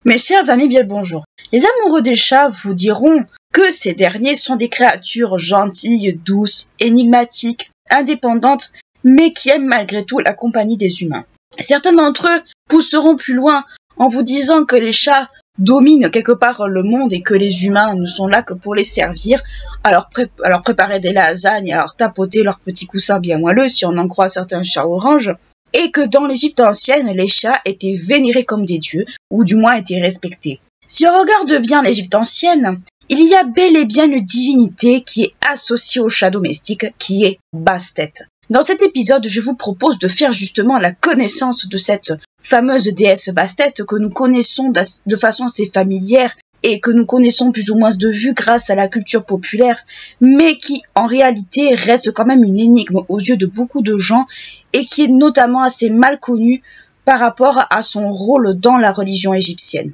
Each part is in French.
Mes chers amis, bien le bonjour. Les amoureux des chats vous diront que ces derniers sont des créatures gentilles, douces, énigmatiques, indépendantes, mais qui aiment malgré tout la compagnie des humains. Certains d'entre eux pousseront plus loin en vous disant que les chats dominent quelque part le monde et que les humains ne sont là que pour les servir, alors préparer des lasagnes, alors tapoter leurs petits coussins bien moelleux si on en croit certains chats oranges. Et que dans l'Égypte ancienne, les chats étaient vénérés comme des dieux, ou du moins étaient respectés. Si on regarde bien l'Égypte ancienne, il y a bel et bien une divinité qui est associée au chat domestique, qui est Bastet. Dans cet épisode, je vous propose de faire justement la connaissance de cette fameuse déesse Bastet que nous connaissons de façon assez familière et que nous connaissons plus ou moins de vue grâce à la culture populaire, mais qui en réalité reste quand même une énigme aux yeux de beaucoup de gens et qui est notamment assez mal connue par rapport à son rôle dans la religion égyptienne.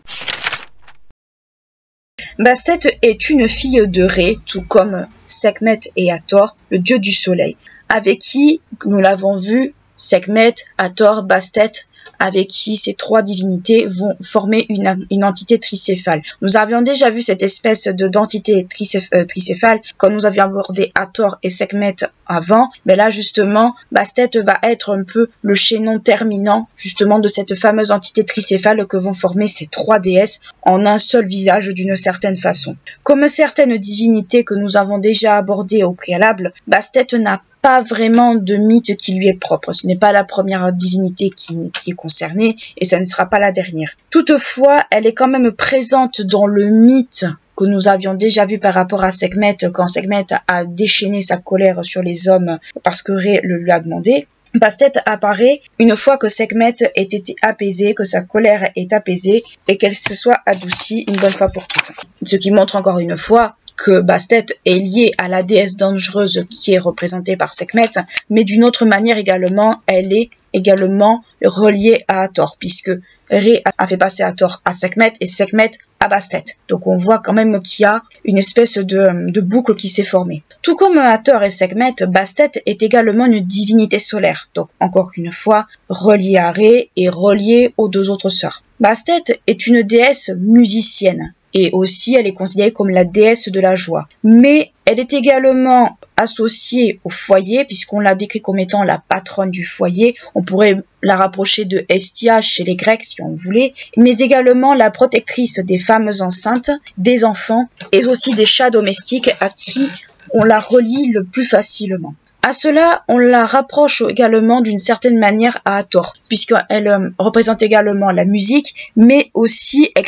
Bastet est une fille de Ré, tout comme Sekhmet et Hathor, le dieu du soleil, avec qui, nous l'avons vu, Sekhmet, Hathor, Bastet, avec qui ces trois divinités vont former une entité tricéphale. Nous avions déjà vu cette espèce d'entité tricéphale quand nous avions abordé Hathor et Sekhmet avant, mais là justement, Bastet va être un peu le chaînon terminant justement de cette fameuse entité tricéphale que vont former ces trois déesses en un seul visage d'une certaine façon. Comme certaines divinités que nous avons déjà abordées au préalable, Bastet n'a pas vraiment de mythe qui lui est propre. Ce n'est pas la première divinité qui est concernée et ça ne sera pas la dernière. Toutefois, elle est quand même présente dans le mythe que nous avions déjà vu par rapport à Sekhmet quand Sekhmet a déchaîné sa colère sur les hommes parce que Ré le lui a demandé. Bastet apparaît une fois que Sekhmet ait été apaisé, que sa colère est apaisée et qu'elle se soit adoucie une bonne fois pour toutes. Ce qui montre encore une fois que Bastet est liée à la déesse dangereuse qui est représentée par Sekhmet, mais d'une autre manière également, elle est également reliée à Hathor, puisque Ré a fait passer Hathor à Sekhmet et Sekhmet à Bastet. Donc on voit quand même qu'il y a une espèce de boucle qui s'est formée. Tout comme Hathor et Sekhmet, Bastet est également une divinité solaire, donc encore une fois reliée à Ré et reliée aux deux autres sœurs. Bastet est une déesse musicienne. Et aussi, elle est considérée comme la déesse de la joie. Mais elle est également associée au foyer, puisqu'on l'a décrit comme étant la patronne du foyer. On pourrait la rapprocher de Hestia chez les Grecs, si on voulait. Mais également la protectrice des femmes enceintes, des enfants, et aussi des chats domestiques à qui on la relie le plus facilement. À cela, on la rapproche également d'une certaine manière à Hathor, puisqu'elle représente également la musique, mais aussi, elle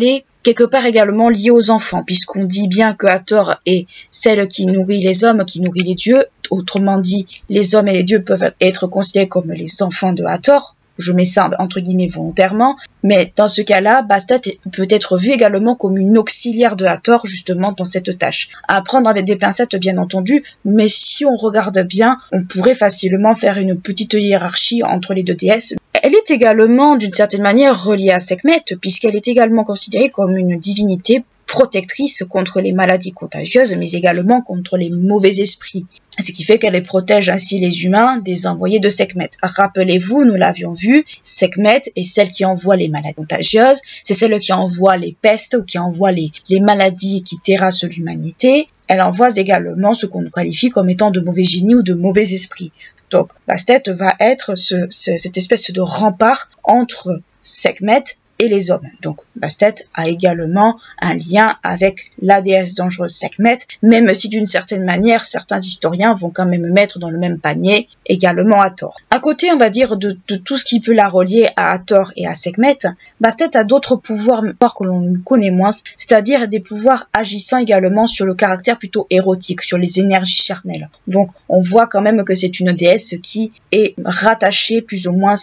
est quelque part également liée aux enfants, puisqu'on dit bien que Hathor est celle qui nourrit les hommes, qui nourrit les dieux. Autrement dit, les hommes et les dieux peuvent être considérés comme les enfants de Hathor. Je mets ça entre guillemets volontairement, mais dans ce cas-là, Bastet peut être vu également comme une auxiliaire de Hathor justement dans cette tâche. À prendre avec des pincettes bien entendu, mais si on regarde bien, on pourrait facilement faire une petite hiérarchie entre les deux déesses. Elle est également d'une certaine manière reliée à Sekhmet, puisqu'elle est également considérée comme une divinité protectrice contre les maladies contagieuses, mais également contre les mauvais esprits. Ce qui fait qu'elle protège ainsi les humains des envoyés de Sekhmet. Rappelez-vous, nous l'avions vu, Sekhmet est celle qui envoie les maladies contagieuses, c'est celle qui envoie les pestes ou qui envoie les maladies qui terrassent l'humanité. Elle envoie également ce qu'on qualifie comme étant de mauvais génies ou de mauvais esprits. Donc, Bastet va être cette espèce de rempart entre Sekhmet et les hommes. Donc Bastet a également un lien avec la déesse dangereuse Sekhmet, même si d'une certaine manière, certains historiens vont quand même mettre dans le même panier également Hathor. À côté, on va dire, de tout ce qui peut la relier à Hathor et à Sekhmet, Bastet a d'autres pouvoirs que l'on connaît moins, c'est-à-dire des pouvoirs agissant également sur le caractère plutôt érotique, sur les énergies charnelles. Donc on voit quand même que c'est une déesse qui est rattachée plus ou moins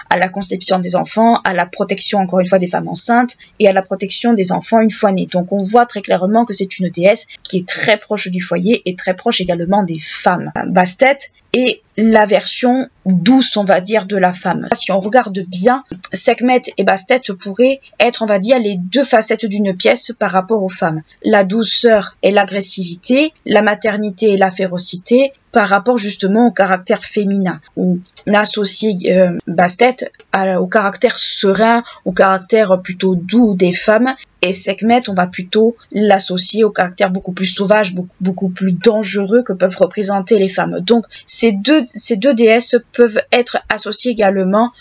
à la conception des enfants, à la protection encore une fois des femmes enceintes et à la protection des enfants une fois nés. Donc on voit très clairement que c'est une déesse qui est très proche du foyer et très proche également des femmes. Bastet est la version douce, on va dire, de la femme. Si on regarde bien, Sekhmet et Bastet pourraient être, on va dire, les deux facettes d'une pièce par rapport aux femmes. La douceur et l'agressivité, la maternité et la férocité, par rapport justement au caractère féminin. On associe Bastet au caractère serein, au caractère plutôt doux des femmes, et Sekhmet, on va plutôt l'associer au caractère beaucoup plus sauvage, beaucoup plus dangereux que peuvent représenter les femmes. Donc ces deux déesses peuvent être associées également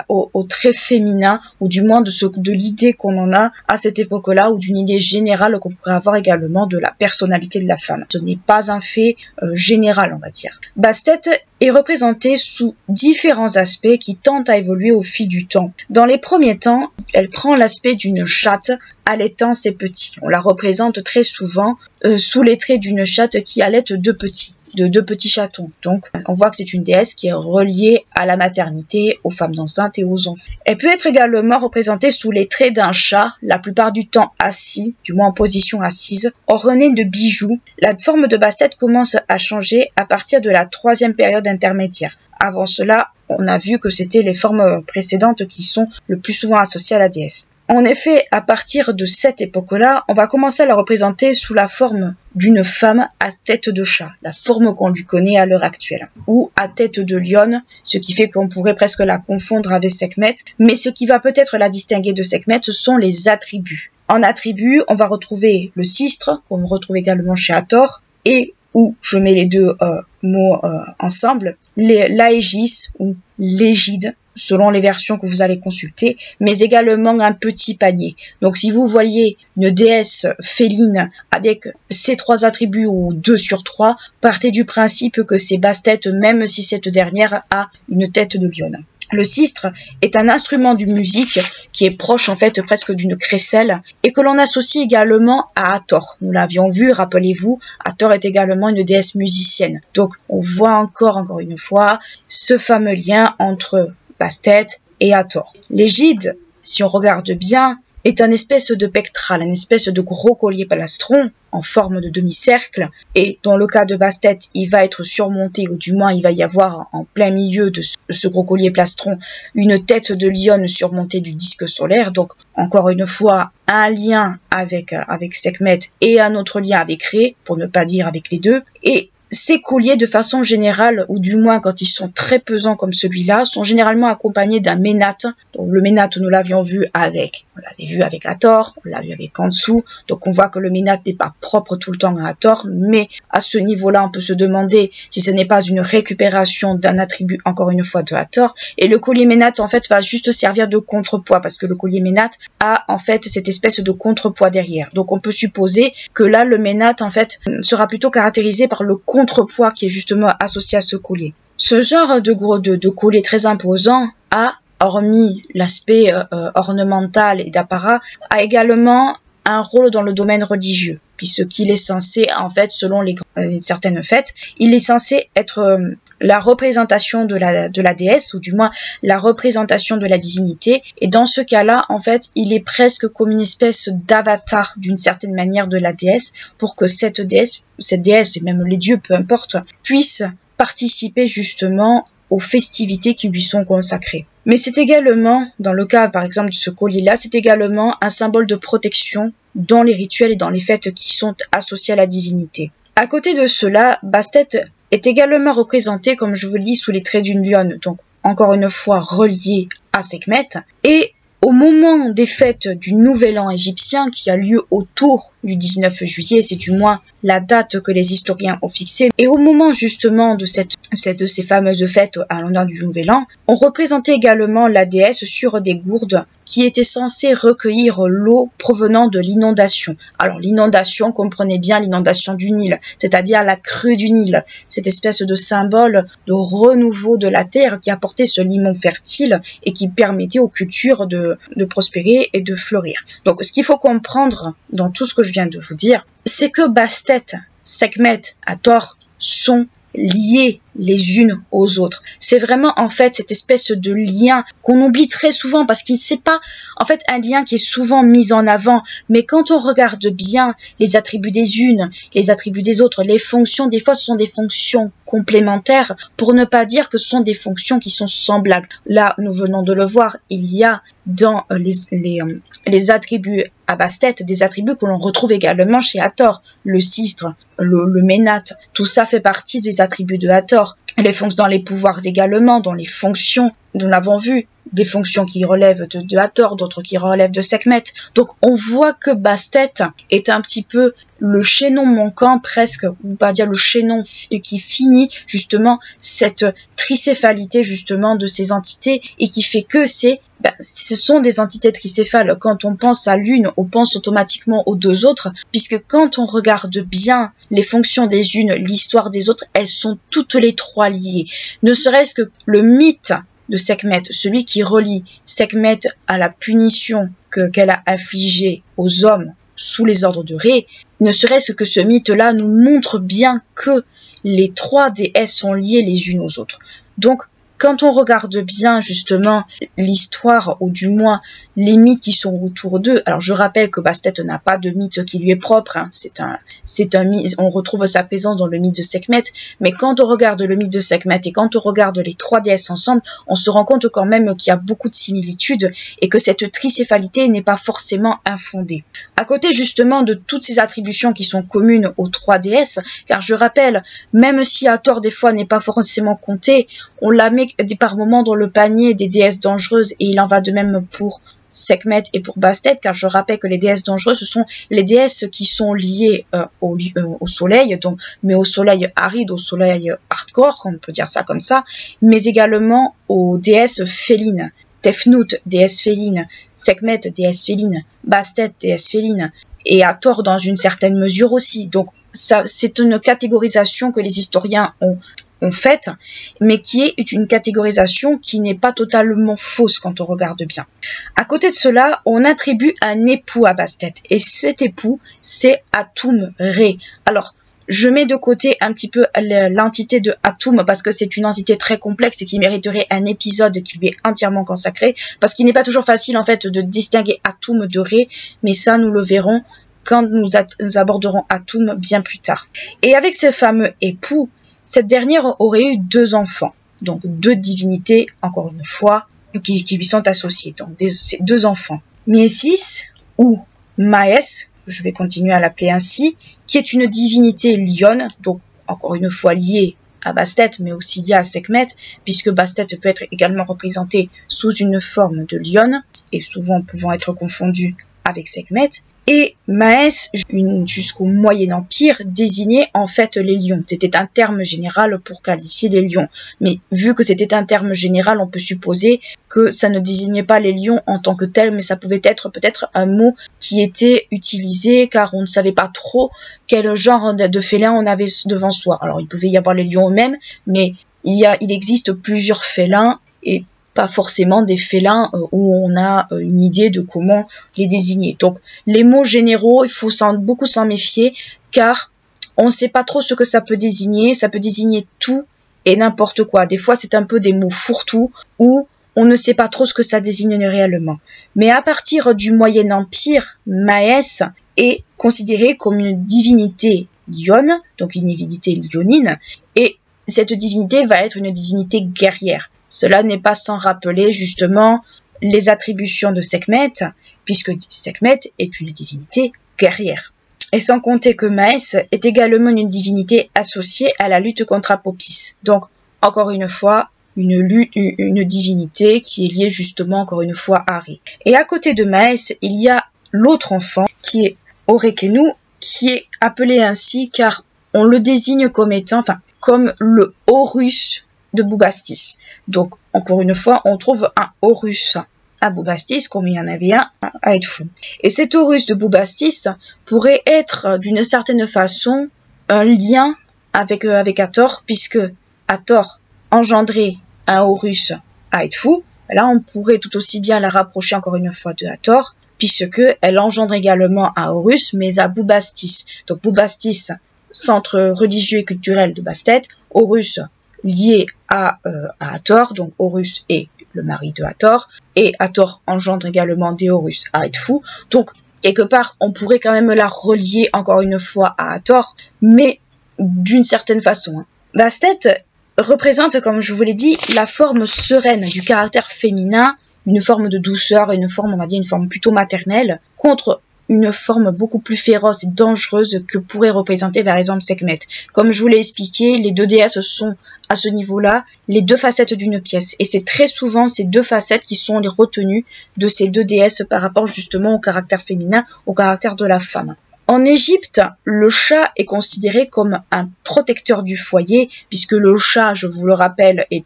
au trait féminin, ou du moins de l'idée qu'on en a à cette époque-là, ou d'une idée générale qu'on pourrait avoir également de la personnalité de la femme. Ce n'est pas un fait général, on va dire. Bastet est représentée sous différents aspects qui tentent à évoluer au fil du temps. Dans les premiers temps, elle prend l'aspect d'une chatte allaitant ses petits. On la représente très souvent sous les traits d'une chatte qui allaite deux petits chatons. Donc, on voit que c'est une déesse qui est reliée à la maternité, aux femmes enceintes et aux enfants. Elle peut être également représentée sous les traits d'un chat, la plupart du temps assis, du moins en position assise, orné de bijoux. La forme de Bastet commence à changer à partir de la 3e période intermédiaire. Avant cela, on a vu que c'était les formes précédentes qui sont le plus souvent associées à la déesse. En effet, à partir de cette époque-là, on va commencer à la représenter sous la forme d'une femme à tête de chat, la forme qu'on lui connaît à l'heure actuelle, ou à tête de lionne, ce qui fait qu'on pourrait presque la confondre avec Sekhmet, mais ce qui va peut-être la distinguer de Sekhmet, ce sont les attributs. En attributs, on va retrouver le cistre, qu'on retrouve également chez Hathor, et où je mets les deux mots ensemble, l'aégis ou l'égide, selon les versions que vous allez consulter, mais également un petit panier. Donc si vous voyez une déesse féline avec ces 3 attributs ou 2 sur 3, partez du principe que c'est Bastet, même si cette dernière a une tête de lionne. Le sistre est un instrument de musique qui est proche en fait presque d'une crécelle et que l'on associe également à Hathor. Nous l'avions vu, rappelez-vous, Hathor est également une déesse musicienne. Donc on voit encore une fois ce fameux lien entre Bastet et Hathor. L'égide, si on regarde bien, est un espèce de pectral, une espèce de gros collier plastron en forme de demi-cercle, et dans le cas de Bastet, il va être surmonté, ou du moins il va y avoir en plein milieu de ce gros collier plastron une tête de lionne surmontée du disque solaire. Donc encore une fois, un lien avec Sekhmet et un autre lien avec Ré, pour ne pas dire avec les deux, et ces colliers, de façon générale, ou du moins quand ils sont très pesants comme celui-là, sont généralement accompagnés d'un ménate. Donc le ménate, nous l'avions vu on l'avait vu avec Hathor, on l'a vu avec Khonsu. Donc on voit que le ménate n'est pas propre tout le temps à Hathor, mais à ce niveau-là, on peut se demander si ce n'est pas une récupération d'un attribut, encore une fois, de Hathor. Et le collier ménate, en fait, va juste servir de contrepoids, parce que le collier ménate a, en fait, cette espèce de contrepoids derrière. Donc on peut supposer que là, le ménate, en fait, sera plutôt caractérisé par le contrepoids qui est justement associé à ce collier. Ce genre de collier très imposant a, hormis l'aspect ornemental et d'apparat, a également un rôle dans le domaine religieux, puisqu'il est censé, en fait, selon certaines fêtes, il est censé être la représentation de la déesse, ou du moins la représentation de la divinité, et dans ce cas-là, en fait, il est presque comme une espèce d'avatar, d'une certaine manière, de la déesse, pour que cette déesse, et même les dieux, peu importe, puissent participer justement aux festivités qui lui sont consacrées. Mais c'est également, dans le cas par exemple de ce collier-là, c'est également un symbole de protection dans les rituels et dans les fêtes qui sont associés à la divinité. À côté de cela, Bastet est également représenté, comme je vous le dis, sous les traits d'une lionne, donc encore une fois relié à Sekhmet, et au moment des fêtes du Nouvel An égyptien, qui a lieu autour du 19 juillet, c'est du moins la date que les historiens ont fixée, et au moment justement de ces fameuses fêtes à l'honneur du Nouvel An, on représentait également la déesse sur des gourdes qui étaient censées recueillir l'eau provenant de l'inondation. Alors l'inondation, comprenez bien l'inondation du Nil, c'est-à-dire la crue du Nil, cette espèce de symbole de renouveau de la terre qui apportait ce limon fertile et qui permettait aux cultures de prospérer et de fleurir. Donc ce qu'il faut comprendre dans tout ce que je viens de vous dire, c'est que Bastet, Sekhmet, Hathor sont liées les unes aux autres. C'est vraiment en fait cette espèce de lien qu'on oublie très souvent parce qu'il c'est pas en fait un lien qui est souvent mis en avant, mais quand on regarde bien les attributs des unes, les attributs des autres, les fonctions, des fois ce sont des fonctions complémentaires pour ne pas dire que ce sont des fonctions qui sont semblables. Là, nous venons de le voir, il y a dans les attributs à Bastet, des attributs que l'on retrouve également chez Hathor, le sistre, le ménate, tout ça fait partie des attributs de Hathor. Les fonctions dans les pouvoirs également, dans les fonctions, nous l'avons vu, des fonctions qui relèvent de Hathor, d'autres qui relèvent de Sekhmet. Donc on voit que Bastet est un petit peu le chaînon manquant presque, ou pas dire le chaînon qui finit justement cette tricéphalité justement de ces entités et qui fait que ce sont des entités tricéphales. Quand on pense à l'une, on pense automatiquement aux deux autres, puisque quand on regarde bien les fonctions des unes, l'histoire des autres, elles sont toutes les trois liées. Ne serait-ce que le mythe de Sekhmet, celui qui relie Sekhmet à la punition qu'elle a infligée aux hommes sous les ordres de Ré, ne serait-ce que ce mythe-là nous montre bien que les trois déesses sont liées les unes aux autres. Donc, quand on regarde bien justement l'histoire, ou du moins les mythes qui sont autour d'eux, alors je rappelle que Bastet n'a pas de mythe qui lui est propre, hein, c'est un mythe, on retrouve sa présence dans le mythe de Sekhmet, mais quand on regarde le mythe de Sekhmet et quand on regarde les trois déesses ensemble, on se rend compte quand même qu'il y a beaucoup de similitudes et que cette tricéphalité n'est pas forcément infondée. À côté justement de toutes ces attributions qui sont communes aux trois déesses, car je rappelle, même si Hathor des fois n'est pas forcément compté, on la met par moments dans le panier des déesses dangereuses et il en va de même pour Sekhmet et pour Bastet, car je rappelle que les déesses dangereuses, ce sont les déesses qui sont liées au soleil, donc, mais au soleil aride, au soleil hardcore, on peut dire ça comme ça, mais également aux déesses félines. Tefnut, déesse féline, Sekhmet, déesse féline, Bastet, déesse féline, et Hathor dans une certaine mesure aussi. Donc ça, c'est une catégorisation que les historiens ont faite, mais qui est une catégorisation qui n'est pas totalement fausse quand on regarde bien. À côté de cela, on attribue un époux à Bastet, et cet époux, c'est Atum Ré. Alors, je mets de côté un petit peu l'entité de Atum parce que c'est une entité très complexe et qui mériterait un épisode qui lui est entièrement consacré, parce qu'il n'est pas toujours facile en fait de distinguer Atum de Ré, mais ça nous le verrons quand nous aborderons Atum bien plus tard. Et avec ce fameux époux, cette dernière aurait eu deux enfants, donc deux divinités, encore une fois, qui lui sont associées, donc ces deux enfants. Mésis ou Maès, je vais continuer à l'appeler ainsi, qui est une divinité lionne, donc encore une fois liée à Bastet, mais aussi liée à Sekhmet, puisque Bastet peut être également représenté sous une forme de lionne, et souvent pouvant être confondu avec Sekhmet, et Maès, jusqu'au Moyen Empire, désignait en fait les lions. C'était un terme général pour qualifier les lions. Mais vu que c'était un terme général, on peut supposer que ça ne désignait pas les lions en tant que tels, mais ça pouvait être peut-être un mot qui était utilisé car on ne savait pas trop quel genre de félin on avait devant soi. Alors il pouvait y avoir les lions eux-mêmes, mais il existe plusieurs félins et pas forcément des félins où on a une idée de comment les désigner. Donc les mots généraux, il faut beaucoup s'en méfier car on ne sait pas trop ce que ça peut désigner tout et n'importe quoi. Des fois c'est un peu des mots fourre-tout où on ne sait pas trop ce que ça désigne réellement. Mais à partir du Moyen Empire, Maès est considéré comme une divinité lionne, donc une divinité lionine, et cette divinité va être une divinité guerrière. Cela n'est pas sans rappeler justement les attributions de Sekhmet, puisque Sekhmet est une divinité guerrière. Et sans compter que Maès est également une divinité associée à la lutte contre Apopis. Donc, encore une fois, une divinité qui est liée justement, encore une fois, à Ré. Et à côté de Maès, il y a l'autre enfant, qui est Orekenu, qui est appelé ainsi car on le désigne comme étant, comme le Horus de Bubastis. Donc, encore une fois, on trouve un Horus à Bubastis, comme il y en avait un à Edfu. Et cet Horus de Bubastis pourrait être, d'une certaine façon, un lien avec Hathor, puisque Hathor engendrait un Horus à Edfu. Là, on pourrait tout aussi bien la rapprocher, encore une fois, de Hathor, puisque elle engendre également un Horus, mais à Bubastis. Donc, Bubastis centre religieux et culturel de Bastet, Horus lié à Hathor, donc Horus est le mari de Hathor, et Hathor engendre également des Horus à Edfu. Donc, quelque part, on pourrait quand même la relier encore une fois à Hathor, mais d'une certaine façon. Bastet représente, comme je vous l'ai dit, la forme sereine du caractère féminin, une forme de douceur, une forme, on va dire, une forme plutôt maternelle, contre une forme beaucoup plus féroce et dangereuse que pourrait représenter par exemple Sekhmet. Comme je vous l'ai expliqué, les deux déesses sont à ce niveau-là les deux facettes d'une pièce. Et c'est très souvent ces deux facettes qui sont les retenues de ces deux déesses par rapport justement au caractère féminin, au caractère de la femme. En Égypte, le chat est considéré comme un protecteur du foyer, puisque le chat, je vous le rappelle, est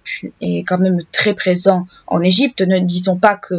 quand même très présent en Égypte. Ne disons pas que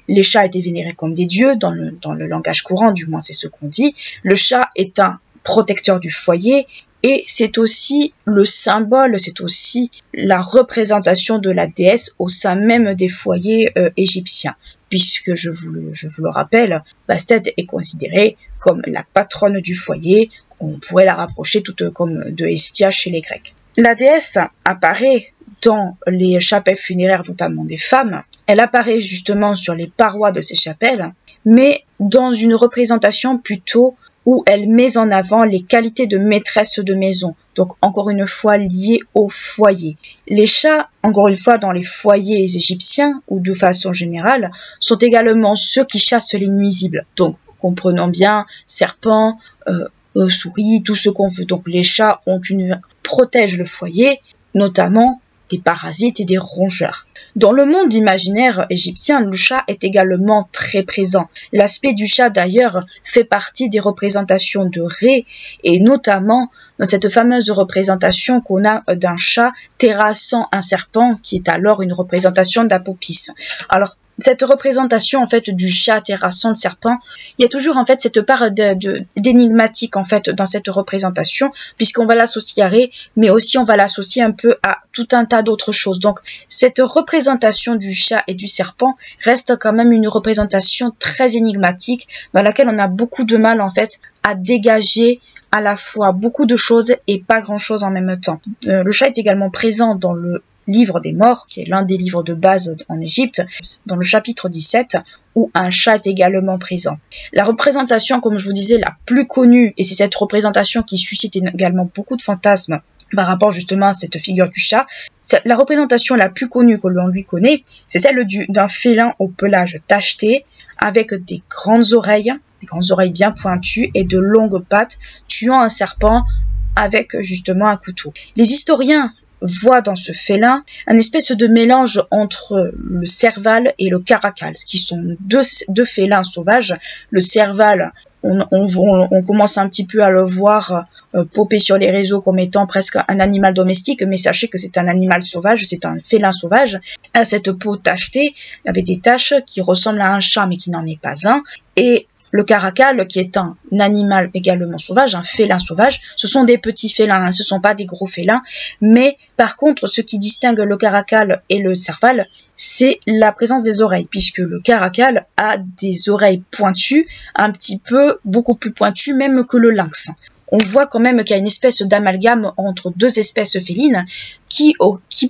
les chats étaient vénérés comme des dieux, dans le langage courant, du moins c'est ce qu'on dit. Le chat est un protecteur du foyer, et c'est aussi le symbole, c'est aussi la représentation de la déesse au sein même des foyers égyptiens. Puisque, je vous le rappelle, Bastet est considérée comme la patronne du foyer, on pourrait la rapprocher toute comme de Hestia chez les Grecs. La déesse apparaît dans les chapelles funéraires, notamment des femmes. Elle apparaît justement sur les parois de ces chapelles, mais dans une représentation plutôt où elle met en avant les qualités de maîtresse de maison, donc encore une fois liées au foyer. Les chats, encore une fois dans les foyers égyptiens, ou de façon générale, sont également ceux qui chassent les nuisibles. Donc, comprenons bien, serpents, souris, tout ce qu'on veut. Donc les chats protègent le foyer, notamment des parasites et des rongeurs. Dans le monde imaginaire égyptien, le chat est également très présent. L'aspect du chat d'ailleurs fait partie des représentations de Ré, et notamment dans cette fameuse représentation qu'on a d'un chat terrassant un serpent, qui est alors une représentation d'Apopis. Alors, cette représentation en fait du chat terrassant le serpent, il y a toujours en fait cette part d'énigmatique en fait dans cette représentation, puisqu'on va l'associer à Ré, mais aussi on va l'associer un peu à tout un tas d'autres choses. Donc cette représentation du chat et du serpent reste quand même une représentation très énigmatique, dans laquelle on a beaucoup de mal en fait à dégager à la fois beaucoup de choses et pas grand chose en même temps. Le chat est également présent dans le livre des morts, qui est l'un des livres de base en Égypte, dans le chapitre 17, où un chat est également présent. La représentation, comme je vous disais, la plus connue, et c'est cette représentation qui suscite également beaucoup de fantasmes par rapport justement à cette figure du chat, la représentation la plus connue que l'on lui connaît, c'est celle d'un félin au pelage tacheté, avec des grandes oreilles bien pointues et de longues pattes, tuant un serpent avec justement un couteau. Les historiens voit dans ce félin un espèce de mélange entre le serval et le caracal, qui sont deux félins sauvages. Le serval, on commence un petit peu à le voir popper sur les réseaux comme étant presque un animal domestique, mais sachez que c'est un animal sauvage, c'est un félin sauvage, à cette peau tachetée, avec des taches qui ressemblent à un chat mais qui n'en est pas un, et le caracal, qui est un animal également sauvage, un félin sauvage, ce sont des petits félins, hein, ce ne sont pas des gros félins, mais par contre, ce qui distingue le caracal et le serval, c'est la présence des oreilles, puisque le caracal a des oreilles pointues, un petit peu, beaucoup plus pointues même que le lynx. On voit quand même qu'il y a une espèce d'amalgame entre deux espèces félines qui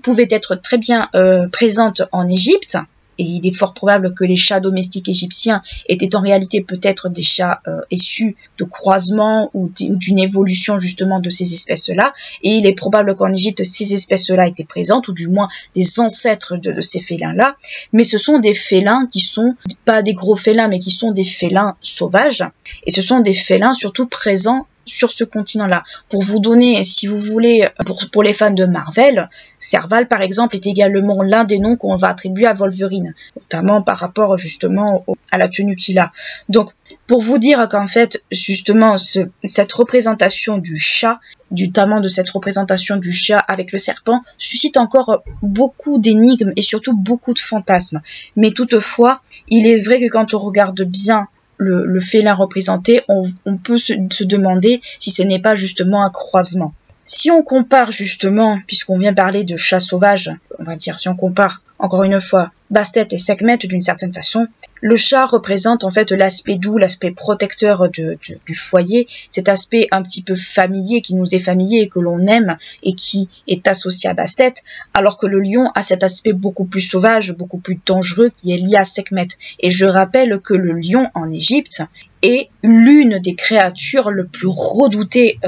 pouvaient être très bien présentes en Égypte. Et il est fort probable que les chats domestiques égyptiens étaient en réalité peut-être des chats issus de croisements ou d'une évolution justement de ces espèces-là. Et il est probable qu'en Égypte, ces espèces-là étaient présentes, ou du moins des ancêtres de ces félins-là. Mais ce sont des félins qui sont pas des gros félins, mais qui sont des félins sauvages. Et ce sont des félins surtout présents sur ce continent-là. Pour vous donner, si vous voulez, pour les fans de Marvel, Serval, par exemple, est également l'un des noms qu'on va attribuer à Wolverine, notamment par rapport justement à la tenue qu'il a. Donc, pour vous dire qu'en fait, justement, cette représentation du chat, notamment de cette représentation du chat avec le serpent, suscite encore beaucoup d'énigmes et surtout beaucoup de fantasmes. Mais toutefois, il est vrai que quand on regarde bien le félin représenté, on peut se demander si ce n'est pas justement un croisement. Si on compare justement, puisqu'on vient parler de chat sauvage, on va dire, si on compare encore une fois Bastet et Sekhmet d'une certaine façon, le chat représente en fait l'aspect doux, l'aspect protecteur du foyer, cet aspect un petit peu familier qui nous est familier et que l'on aime et qui est associé à Bastet, alors que le lion a cet aspect beaucoup plus sauvage, beaucoup plus dangereux qui est lié à Sekhmet. Et je rappelle que le lion en Égypte est l'une des créatures les plus redoutées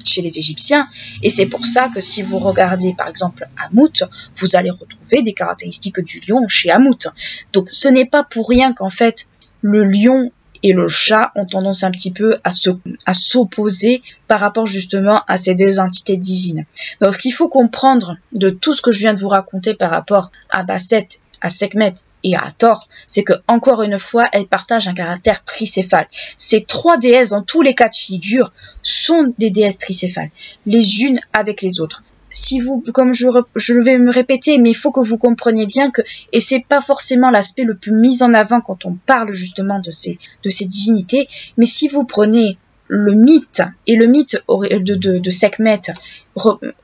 chez les Égyptiens, et c'est pour ça que si vous regardez par exemple Hamout, vous allez retrouver des caractéristiques du lion chez Hamout. Donc ce n'est pas pour rien qu'en fait le lion et le chat ont tendance un petit peu à s'opposer par rapport justement à ces deux entités divines. Donc ce qu'il faut comprendre de tout ce que je viens de vous raconter par rapport à Bastet, à Sekhmet et à Hathor, c'est que encore une fois, elles partagent un caractère tricéphale. Ces trois déesses, dans tous les cas de figure, sont des déesses tricéphales, les unes avec les autres. Si vous, comme je vais me répéter, mais il faut que vous compreniez bien que, et c'est pas forcément l'aspect le plus mis en avant quand on parle justement de ces divinités, mais si vous prenez le mythe, et le mythe de Sekhmet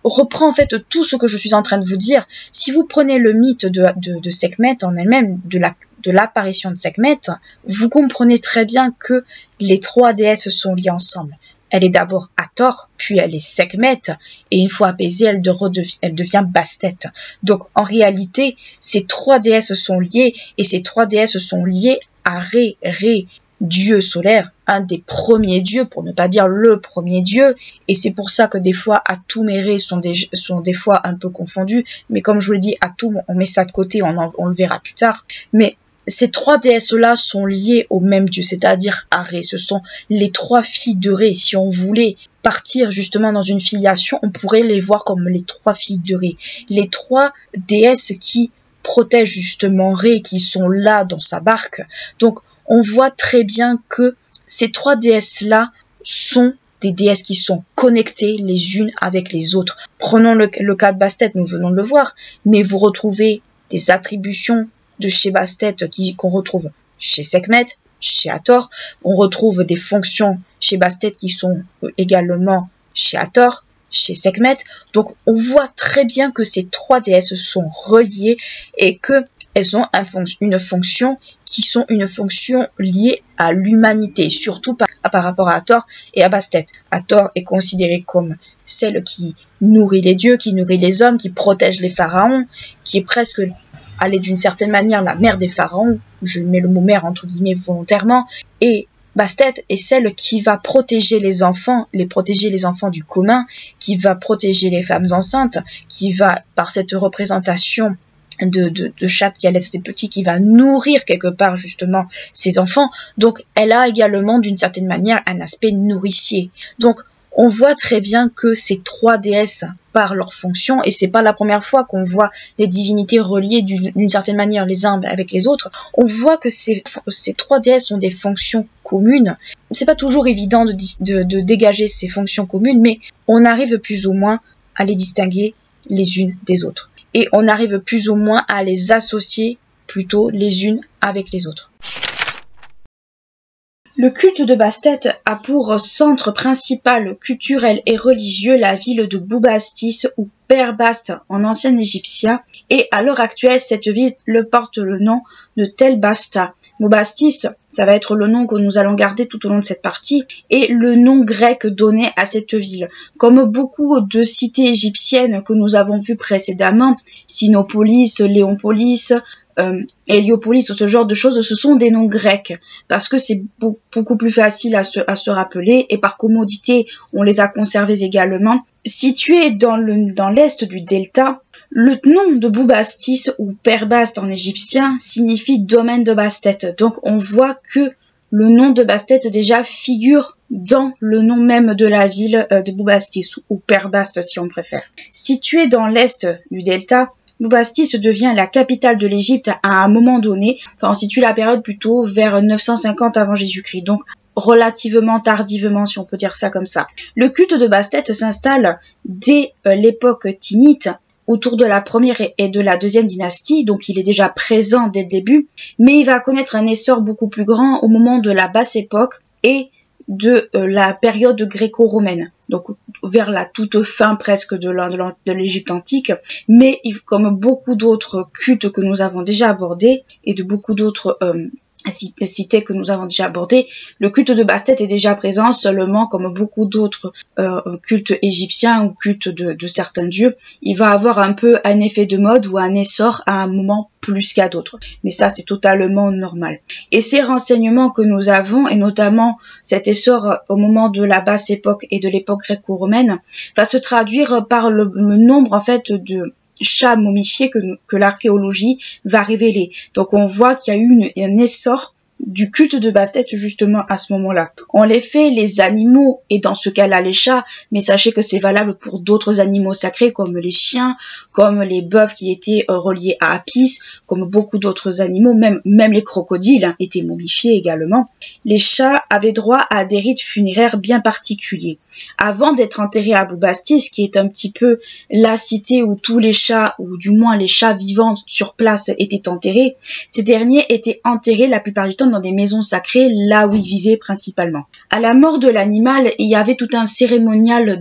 reprend en fait tout ce que je suis en train de vous dire. Si vous prenez le mythe de Sekhmet en elle-même, de l'apparition de Sekhmet, vous comprenez très bien que les trois déesses sont liées ensemble. Elle est d'abord Hathor, puis elle est Sekhmet, et une fois apaisée, elle devient Bastet. Donc en réalité, ces trois déesses sont liées, et ces trois déesses sont liées à Ré, dieu solaire, un des premiers dieux, pour ne pas dire le premier dieu, et c'est pour ça que des fois Atum et Ré sont des fois un peu confondus, mais comme je vous l'ai dit, Atum, on met ça de côté, on le verra plus tard, mais ces trois déesses-là sont liées au même dieu, c'est-à-dire à Ré, ce sont les trois filles de Ré. Si on voulait partir justement dans une filiation, on pourrait les voir comme les trois filles de Ré, les trois déesses qui protègent justement Ré, qui sont là dans sa barque. Donc on voit très bien que ces trois déesses-là sont des déesses qui sont connectées les unes avec les autres. Prenons le cas de Bastet, nous venons de le voir, mais vous retrouvez des attributions de chez Bastet qu'on retrouve chez Sekhmet, chez Hathor. On retrouve des fonctions chez Bastet qui sont également chez Hathor, chez Sekhmet. Donc on voit très bien que ces trois déesses sont reliées et que elles ont une fonction qui sont une fonction liée à l'humanité, surtout par rapport à Hathor et à Bastet. Hathor est considérée comme celle qui nourrit les dieux, qui nourrit les hommes, qui protège les pharaons, qui est presque, allée d'une certaine manière, la mère des pharaons. Je mets le mot mère entre guillemets volontairement. Et Bastet est celle qui va protéger les enfants du commun, qui va protéger les femmes enceintes, qui va, par cette représentation de chatte qui allait ses petits, qui va nourrir quelque part justement ses enfants. Donc elle a également d'une certaine manière un aspect nourricier. Donc on voit très bien que ces trois déesses par leur fonction, et c'est pas la première fois qu'on voit des divinités reliées d'une certaine manière les uns avec les autres, on voit que ces trois déesses ont des fonctions communes. C'est pas toujours évident de dégager ces fonctions communes, mais on arrive plus ou moins à les distinguer les unes des autres. Et on arrive plus ou moins à les associer plutôt les unes avec les autres. Le culte de Bastet a pour centre principal culturel et religieux la ville de Boubastis ou Perbast en ancien égyptien, et à l'heure actuelle cette ville porte le nom de Tel Basta. Boubastis, ça va être le nom que nous allons garder tout au long de cette partie, et le nom grec donné à cette ville. Comme beaucoup de cités égyptiennes que nous avons vues précédemment, Sinopolis, Léopolis, Héliopolis ou ce genre de choses, ce sont des noms grecs parce que c'est beaucoup plus facile à se rappeler, et par commodité on les a conservés également. Situé dans l'est du delta, le nom de Boubastis ou Perbast en égyptien signifie domaine de Bastet. Donc on voit que le nom de Bastet déjà figure dans le nom même de la ville de Boubastis ou Perbast si on préfère. Situé dans l'est du delta, Boubastis devient la capitale de l'Égypte à un moment donné. Enfin, on situe la période plutôt vers 950 avant Jésus-Christ, donc relativement tardivement, si on peut dire ça comme ça. Le culte de Bastet s'installe dès l'époque tinnite, autour de la première et de la deuxième dynastie, donc il est déjà présent dès le début, mais il va connaître un essor beaucoup plus grand au moment de la basse époque et de la période gréco-romaine, donc vers la toute fin presque de l'Égypte antique, mais comme beaucoup d'autres cultes que nous avons déjà abordés et de beaucoup d'autres cités que nous avons déjà abordées, le culte de Bastet est déjà présent, seulement comme beaucoup d'autres cultes égyptiens ou cultes de certains dieux, il va avoir un peu un effet de mode ou un essor à un moment plus qu'à d'autres. Mais ça, c'est totalement normal. Et ces renseignements que nous avons, et notamment cet essor au moment de la basse époque et de l'époque gréco-romaine, va se traduire par le nombre en fait de chats momifiés que l'archéologie va révéler. Donc on voit qu'il y a eu un essor du culte de Bastet justement à ce moment-là. En effet, les animaux, et dans ce cas-là les chats, mais sachez que c'est valable pour d'autres animaux sacrés comme les chiens, comme les bœufs qui étaient reliés à Apis, comme beaucoup d'autres animaux, même les crocodiles étaient momifiés également. Les chats avaient droit à des rites funéraires bien particuliers. Avant d'être enterrés à Boubastis, qui est un petit peu la cité où tous les chats, ou du moins les chats vivants sur place étaient enterrés, ces derniers étaient enterrés la plupart du temps dans des maisons sacrées, là où ils vivaient principalement. À la mort de l'animal, il y avait tout un cérémonial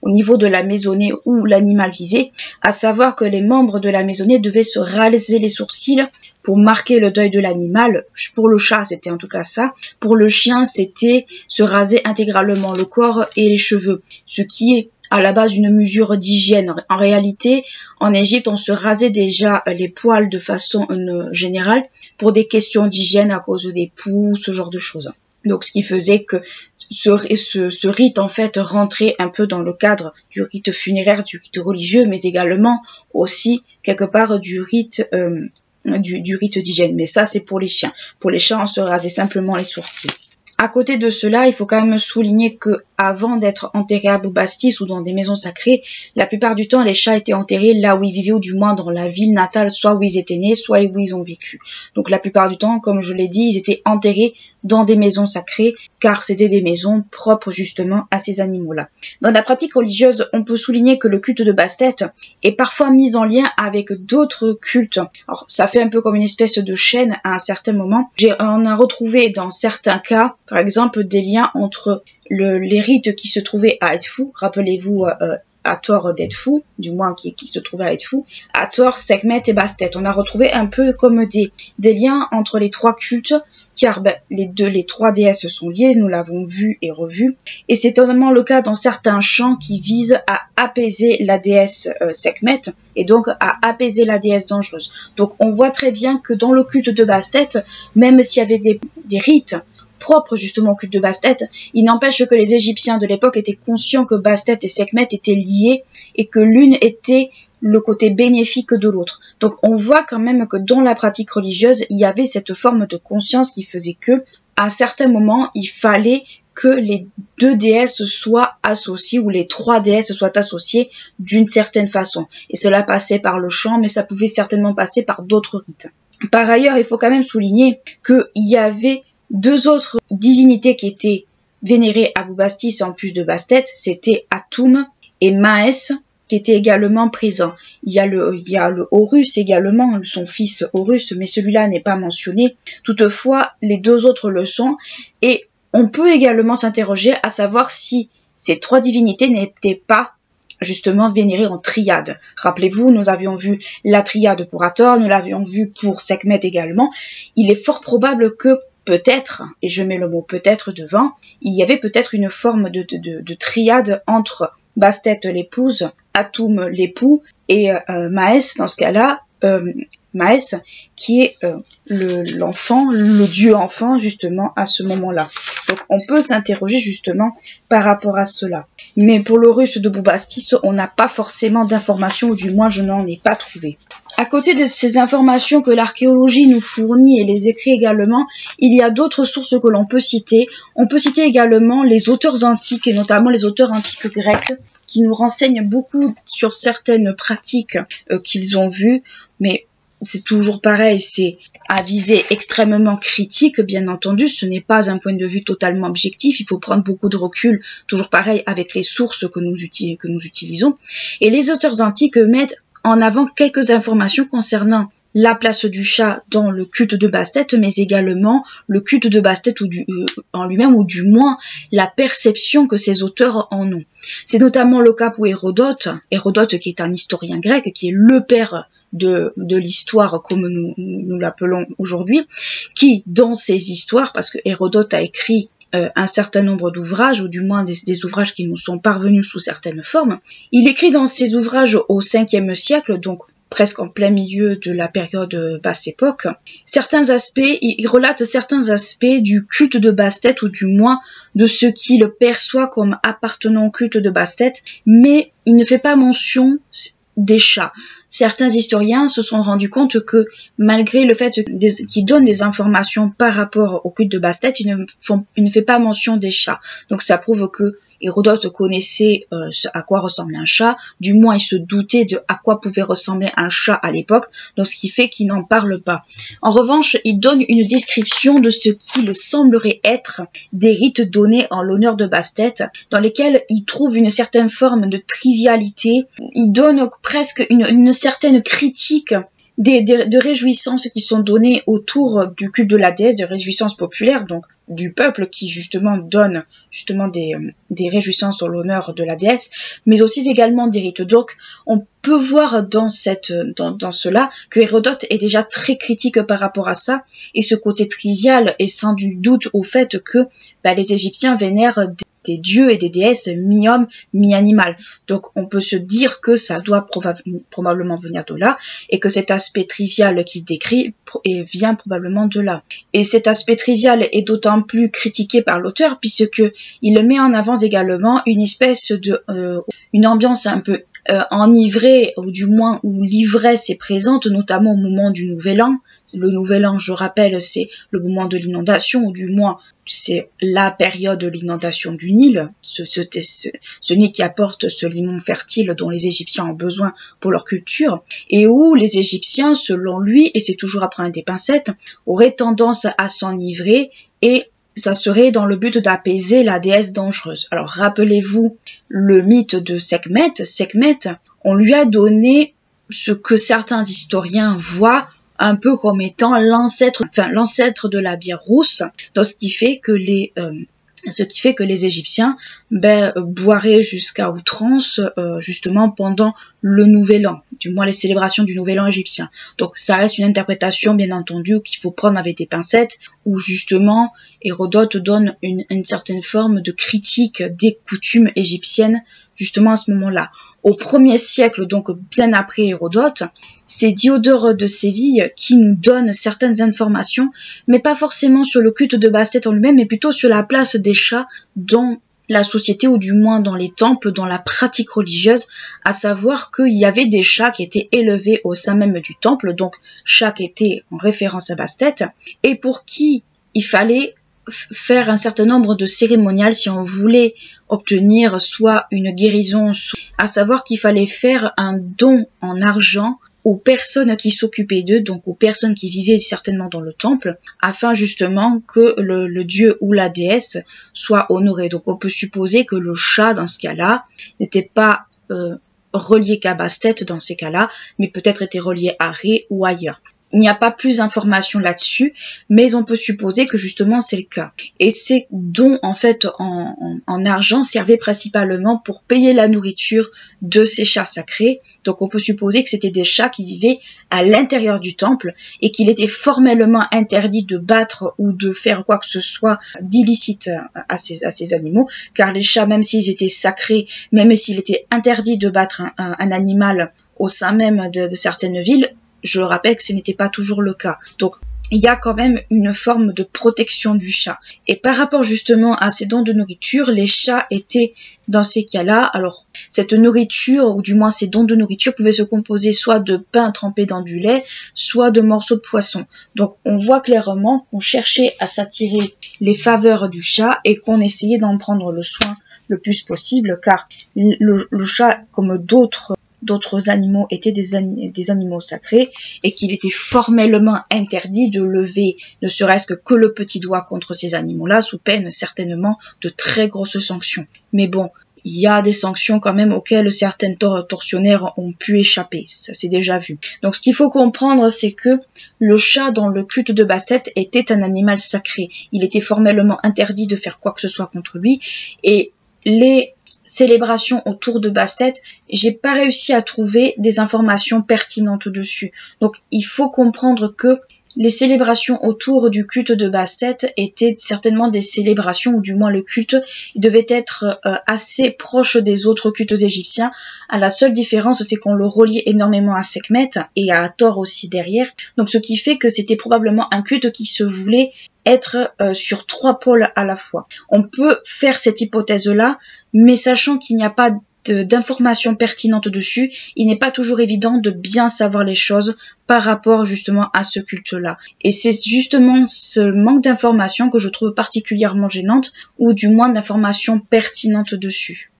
au niveau de la maisonnée où l'animal vivait, à savoir que les membres de la maisonnée devaient se raser les sourcils pour marquer le deuil de l'animal. Pour le chat, c'était en tout cas ça. Pour le chien, c'était se raser intégralement le corps et les cheveux, ce qui est à la base une mesure d'hygiène. En réalité, en Égypte, on se rasait déjà les poils de façon générale pour des questions d'hygiène à cause des poux, ce genre de choses. Donc, ce qui faisait que ce rite, en fait, rentrait un peu dans le cadre du rite funéraire, du rite religieux, mais également aussi, quelque part, du rite d'hygiène. Mais ça, c'est pour les chiens. Pour les chats, on se rasait simplement les sourcils. À côté de cela, il faut quand même souligner que avant d'être enterrés à Boubastis ou dans des maisons sacrées, la plupart du temps, les chats étaient enterrés là où ils vivaient, ou du moins dans la ville natale, soit où ils étaient nés, soit où ils ont vécu. Donc la plupart du temps, comme je l'ai dit, ils étaient enterrés dans des maisons sacrées, car c'était des maisons propres justement à ces animaux-là. Dans la pratique religieuse, on peut souligner que le culte de Bastet est parfois mis en lien avec d'autres cultes. Alors, ça fait un peu comme une espèce de chaîne à un certain moment. On a retrouvé dans certains cas, par exemple, des liens entre les rites qui se trouvaient à Edfou, rappelez-vous Hathor d'Edfou, du moins qui se trouvait à Edfou, Hathor, Sekhmet et Bastet. On a retrouvé un peu comme des liens entre les trois cultes, car les trois déesses sont liées, nous l'avons vu et revu, et c'est notamment le cas dans certains chants qui visent à apaiser la déesse Sekhmet, et donc à apaiser la déesse dangereuse. Donc on voit très bien que dans le culte de Bastet, même s'il y avait des rites propre justement au culte de Bastet, il n'empêche que les Égyptiens de l'époque étaient conscients que Bastet et Sekhmet étaient liés et que l'une était le côté bénéfique de l'autre. Donc on voit quand même que dans la pratique religieuse, il y avait cette forme de conscience qui faisait que, à certains moments, il fallait que les deux déesses soient associées, ou les trois déesses soient associées d'une certaine façon. Et cela passait par le chant, mais ça pouvait certainement passer par d'autres rites. Par ailleurs, il faut quand même souligner qu'il y avait deux autres divinités qui étaient vénérées à Boubastis en plus de Bastet, c'était Atum et Maès, qui étaient également présents. Il y a le Horus également, son fils Horus, mais celui-là n'est pas mentionné. Toutefois, les deux autres le sont, et on peut également s'interroger à savoir si ces trois divinités n'étaient pas justement vénérées en triade. Rappelez-vous, nous avions vu la triade pour Hathor, nous l'avions vu pour Sekhmet également. Il est fort probable que peut-être, et je mets le mot peut-être devant, il y avait peut-être une forme de triade entre Bastet l'épouse, Atum l'époux, et Maès, dans ce cas-là, Maès, qui est l'enfant, le dieu enfant, justement, à ce moment-là. Donc, on peut s'interroger, justement, par rapport à cela. Mais pour l'Horus de Boubastis, on n'a pas forcément d'informations, ou du moins, je n'en ai pas trouvé. À côté de ces informations que l'archéologie nous fournit et les écrits également, il y a d'autres sources que l'on peut citer. On peut citer également les auteurs antiques, et notamment les auteurs antiques grecs, qui nous renseignent beaucoup sur certaines pratiques qu'ils ont vues, mais c'est toujours pareil, c'est à visée extrêmement critique, bien entendu, ce n'est pas un point de vue totalement objectif, il faut prendre beaucoup de recul, toujours pareil avec les sources que nous utilisons. Et les auteurs antiques mettent en avant quelques informations concernant la place du chat dans le culte de Bastet, mais également le culte de Bastet en lui-même, ou du moins la perception que ces auteurs en ont. C'est notamment le cas pour Hérodote qui est un historien grec, qui est le père de l'histoire comme nous l'appelons aujourd'hui, qui dans ses histoires, parce que Hérodote a écrit un certain nombre d'ouvrages, ou du moins des ouvrages qui nous sont parvenus sous certaines formes, il écrit dans ses ouvrages au 5e siècle, donc presque en plein milieu de la période basse époque, il relate certains aspects du culte de Bastet, ou du moins de ce qu'il perçoit comme appartenant au culte de Bastet, mais il ne fait pas mention des chats. Certains historiens se sont rendus compte que malgré le fait qu'ils donnent des informations par rapport au culte de Bastet, il ne fait pas mention des chats. Donc ça prouve que Hérodote connaissait à quoi ressemblait un chat, du moins il se doutait de à quoi pouvait ressembler un chat à l'époque, donc ce qui fait qu'il n'en parle pas. En revanche, il donne une description de ce qu'il semblerait être des rites donnés en l'honneur de Bastet, dans lesquels il trouve une certaine forme de trivialité. Il donne presque une certaine critique de réjouissances qui sont données autour du culte de la déesse, de réjouissances populaires, donc du peuple qui justement donne des réjouissances en l'honneur de la déesse, mais aussi également des rites. Donc on peut voir dans cela que Hérodote est déjà très critique par rapport à ça, et ce côté trivial est sans nul doute au fait que les Égyptiens vénèrent des dieux et des déesses mi-homme, mi-animal. Donc on peut se dire que ça doit probablement venir de là, et que cet aspect trivial qu'il décrit vient probablement de là. Et cet aspect trivial est d'autant plus critiqué par l'auteur, puisque il met en avant également une espèce une ambiance un peu enivrée, ou du moins où l'ivresse est présente, notamment au moment du Nouvel An. Le Nouvel An, je rappelle, c'est le moment de l'inondation, ou du moins c'est la période de l'inondation du Nil, ce Nil qui apporte ce limon fertile dont les Égyptiens ont besoin pour leur culture, et où les Égyptiens, selon lui, et c'est toujours à prendre des pincettes, auraient tendance à s'enivrer, et ça serait dans le but d'apaiser la déesse dangereuse. Alors rappelez-vous le mythe de Sekhmet. Sekhmet, on lui a donné ce que certains historiens voient un peu comme étant l'ancêtre de la bière rousse, donc ce qui fait que les Égyptiens boiraient jusqu'à outrance justement pendant le Nouvel An, du moins les célébrations du Nouvel An égyptien. Donc ça reste une interprétation bien entendu qu'il faut prendre avec des pincettes, où justement Hérodote donne une certaine forme de critique des coutumes égyptiennes justement à ce moment-là. Au 1er siècle, donc bien après Hérodote, c'est Diodore de Séville qui nous donne certaines informations, mais pas forcément sur le culte de Bastet en lui-même, mais plutôt sur la place des chats dans la société, ou du moins dans les temples, dans la pratique religieuse, à savoir qu'il y avait des chats qui étaient élevés au sein même du temple, donc chats qui étaient en référence à Bastet, et pour qui il fallait faire un certain nombre de cérémoniales si on voulait obtenir soit une guérison, à savoir qu'il fallait faire un don en argent aux personnes qui s'occupaient d'eux, donc aux personnes qui vivaient certainement dans le temple, afin justement que le dieu ou la déesse soit honoré. Donc on peut supposer que le chat, dans ce cas-là, n'était pas relié qu'à Bastet dans ces cas-là, mais peut-être était relié à Ré ou ailleurs. Il n'y a pas plus d'informations là-dessus, mais on peut supposer que justement c'est le cas. Et ces dons en fait en argent servaient principalement pour payer la nourriture de ces chats sacrés. Donc on peut supposer que c'était des chats qui vivaient à l'intérieur du temple et qu'il était formellement interdit de battre ou de faire quoi que ce soit d'illicite à ces animaux, car les chats, même s'ils étaient sacrés, même s'il était interdit de battre un animal au sein même de certaines villes, je rappelle que ce n'était pas toujours le cas. Donc, il y a quand même une forme de protection du chat. Et par rapport justement à ces dons de nourriture, les chats étaient dans ces cas-là. Alors, cette nourriture, ou du moins ces dons de nourriture, pouvaient se composer soit de pain trempé dans du lait, soit de morceaux de poisson. Donc, on voit clairement qu'on cherchait à s'attirer les faveurs du chat et qu'on essayait d'en prendre le soin le plus possible, car le chat, comme d'autres animaux, étaient des animaux sacrés, et qu'il était formellement interdit de lever ne serait-ce que le petit doigt contre ces animaux-là, sous peine certainement de très grosses sanctions. Mais bon, il y a des sanctions quand même auxquelles certaines tortionnaires ont pu échapper. Ça c'est déjà vu. Donc ce qu'il faut comprendre, c'est que le chat dans le culte de Bastet était un animal sacré. Il était formellement interdit de faire quoi que ce soit contre lui. Et les célébrations autour de Bastet, j'ai pas réussi à trouver des informations pertinentes dessus. Donc il faut comprendre que les célébrations autour du culte de Bastet étaient certainement des célébrations, ou du moins le culte devait être assez proche des autres cultes égyptiens. À la seule différence, c'est qu'on le reliait énormément à Sekhmet et à Hathor aussi derrière. Donc ce qui fait que c'était probablement un culte qui se voulait être sur 3 pôles à la fois. On peut faire cette hypothèse-là, mais sachant qu'il n'y a pas d'informations pertinentes dessus, il n'est pas toujours évident de bien savoir les choses par rapport justement à ce culte-là. Et c'est justement ce manque d'informations que je trouve particulièrement gênante, ou du moins d'informations pertinentes dessus.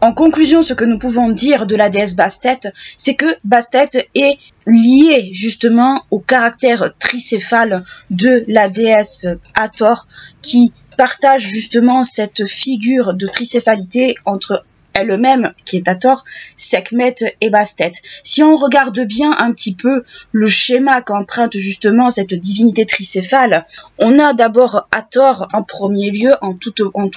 En conclusion, ce que nous pouvons dire de la déesse Bastet, c'est que Bastet est liée justement au caractère tricéphale de la déesse Hathor, qui partage justement cette figure de tricéphalité entre elle-même, qui est Hathor, Sekhmet et Bastet. Si on regarde bien un petit peu le schéma qu'emprunte justement cette divinité tricéphale, on a d'abord Hathor en premier lieu, en tout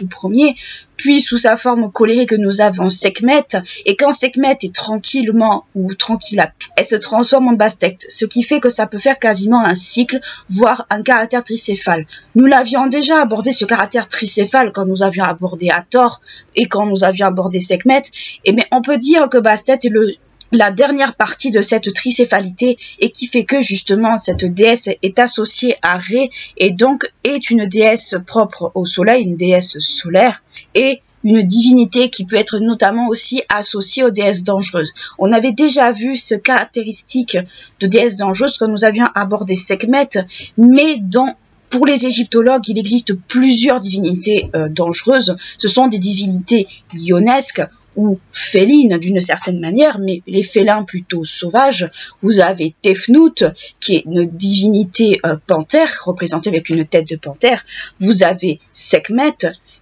premier, puis sous sa forme colérique nous avons Sekhmet, et quand Sekhmet est tranquillement ou tranquille, elle se transforme en Bastet, ce qui fait que ça peut faire quasiment un cycle, voire un caractère tricéphale. Nous l'avions déjà abordé ce caractère tricéphale quand nous avions abordé Hathor et quand nous avions abordé Sekhmet, et mais on peut dire que Bastet est la dernière partie de cette tricéphalité et qui fait que justement cette déesse est associée à Ré et donc est une déesse propre au soleil, une déesse solaire et une divinité qui peut être notamment aussi associée aux déesses dangereuses. On avait déjà vu ce caractéristique de déesse dangereuse quand nous avions abordé Sekhmet, mais pour les égyptologues, il existe plusieurs divinités dangereuses. Ce sont des divinités lionesques ou félines d'une certaine manière, mais les félins plutôt sauvages. Vous avez Tefnut, qui est une divinité panthère, représentée avec une tête de panthère. Vous avez Sekhmet,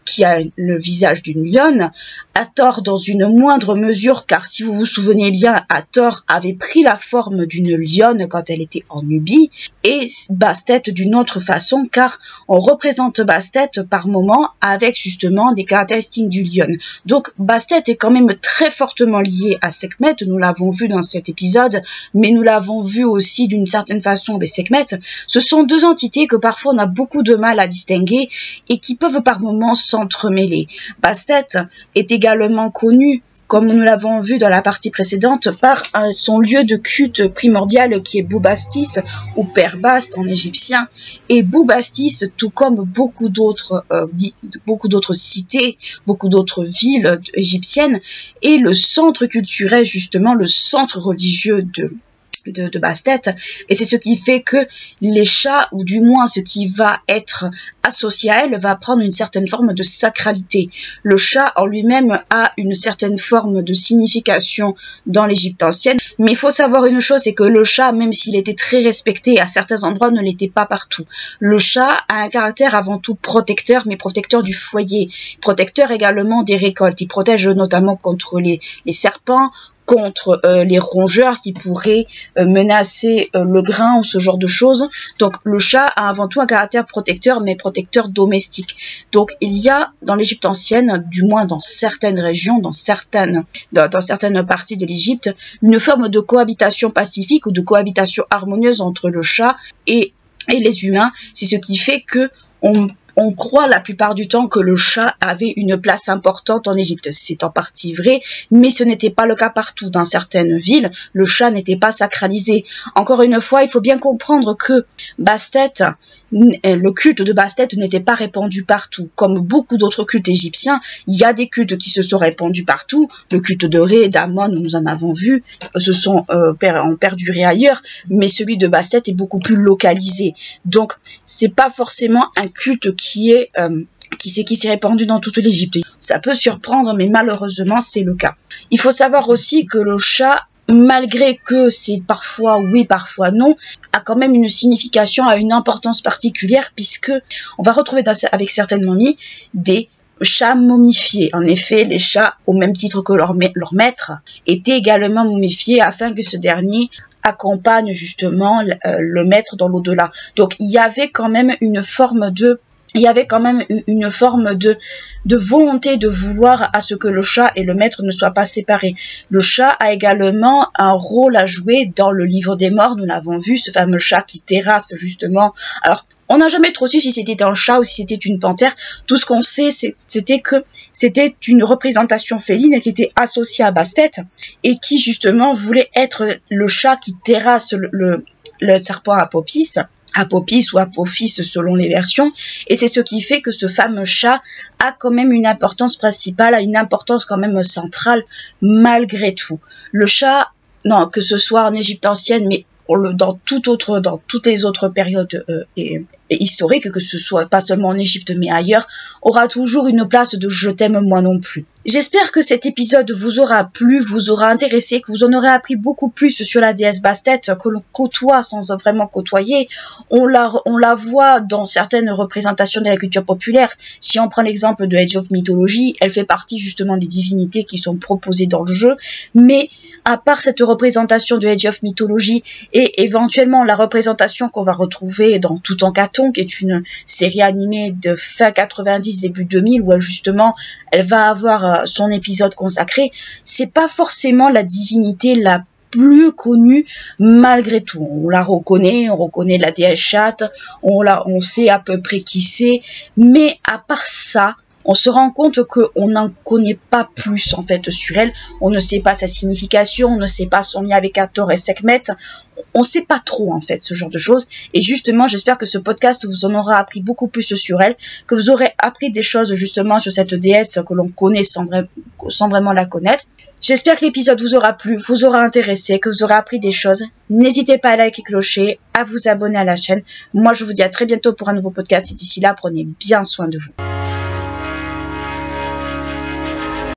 qui a le visage d'une lionne, Hathor dans une moindre mesure, car si vous vous souvenez bien, Hathor avait pris la forme d'une lionne quand elle était en Nubie, et Bastet d'une autre façon, car on représente Bastet par moment avec justement des caractéristiques du lion. Donc Bastet est quand même très fortement lié à Sekhmet, nous l'avons vu dans cet épisode, mais nous l'avons vu aussi d'une certaine façon avec Sekhmet. Ce sont deux entités que parfois on a beaucoup de mal à distinguer et qui peuvent par moments s'entremêler. Bastet est également connu, comme nous l'avons vu dans la partie précédente, par son lieu de culte primordial qui est Boubastis, ou Père Bast en égyptien. Et Boubastis, tout comme beaucoup d'autres cités, beaucoup d'autres villes égyptiennes, est le centre culturel, justement, le centre religieux de Bastet, et c'est ce qui fait que les chats, ou du moins ce qui va être associé à elle, va prendre une certaine forme de sacralité. Le chat en lui-même a une certaine forme de signification dans l'Égypte ancienne, mais il faut savoir une chose, c'est que le chat, même s'il était très respecté à certains endroits, ne l'était pas partout. Le chat a un caractère avant tout protecteur, mais protecteur du foyer, protecteur également des récoltes. Il protège notamment contre les serpents, contre les rongeurs qui pourraient menacer le grain ou ce genre de choses. Donc le chat a avant tout un caractère protecteur, mais protecteur domestique. Donc il y a dans l'Égypte ancienne, du moins dans certaines régions, dans certaines parties de l'Égypte, une forme de cohabitation pacifique ou de cohabitation harmonieuse entre le chat et les humains. C'est ce qui fait que on croit la plupart du temps que le chat avait une place importante en Égypte. C'est en partie vrai, mais ce n'était pas le cas partout. Dans certaines villes, le chat n'était pas sacralisé. Encore une fois, il faut bien comprendre que Bastet, le culte de Bastet n'était pas répandu partout. Comme beaucoup d'autres cultes égyptiens, il y a des cultes qui se sont répandus partout. Le culte de Ré, d'Amon, nous en avons vu, ont perduré ailleurs, mais celui de Bastet est beaucoup plus localisé. Donc, c'est pas forcément un culte qui s'est répandu dans toute l'Égypte. Ça peut surprendre, mais malheureusement, c'est le cas. Il faut savoir aussi que le chat, malgré que c'est parfois oui, parfois non, a quand même une signification, a une importance particulière, puisque on va retrouver avec certaines momies des chats momifiés. En effet, les chats, au même titre que leur maître, étaient également momifiés afin que ce dernier accompagne justement le maître dans l'au-delà. Donc il y avait quand même une forme de volonté de vouloir à ce que le chat et le maître ne soient pas séparés. Le chat a également un rôle à jouer dans le livre des morts, nous l'avons vu, ce fameux chat qui terrasse justement. Alors, on n'a jamais trop su si c'était un chat ou si c'était une panthère. Tout ce qu'on sait, c'était que c'était une représentation féline qui était associée à Bastet et qui justement voulait être le chat qui terrasse le serpent Apophis ou Apophis selon les versions, et c'est ce qui fait que ce fameux chat a quand même une importance principale, a une importance quand même centrale malgré tout. Le chat, non, que ce soit en Égypte ancienne, mais dans toutes les autres périodes et historiques, que ce soit pas seulement en Égypte mais ailleurs, aura toujours une place de je t'aime moi non plus. J'espère que cet épisode vous aura plu, vous aura intéressé, que vous en aurez appris beaucoup plus sur la déesse Bastet, que l'on côtoie sans vraiment côtoyer. On la voit dans certaines représentations de la culture populaire. Si on prend l'exemple de Age of Mythology, elle fait partie justement des divinités qui sont proposées dans le jeu, mais à part cette représentation de Age of Mythology et éventuellement la représentation qu'on va retrouver dans Toutankhamon, qui est une série animée de fin 90, début 2000, où justement elle va avoir son épisode consacré, c'est pas forcément la divinité la plus connue malgré tout. On la reconnaît, on reconnaît la déesse chatte, on sait à peu près qui c'est, mais à part ça, on se rend compte qu'on n'en connaît pas plus en fait sur elle. On ne sait pas sa signification, on ne sait pas son lien avec Hathor et Sekhmet. On ne sait pas trop en fait ce genre de choses. Et justement, j'espère que ce podcast vous en aura appris beaucoup plus sur elle, que vous aurez appris des choses justement sur cette déesse que l'on connaît sans vraiment la connaître. J'espère que l'épisode vous aura plu, vous aura intéressé, que vous aurez appris des choses. N'hésitez pas à liker, clocher, à vous abonner à la chaîne. Moi, je vous dis à très bientôt pour un nouveau podcast. Et d'ici là, prenez bien soin de vous.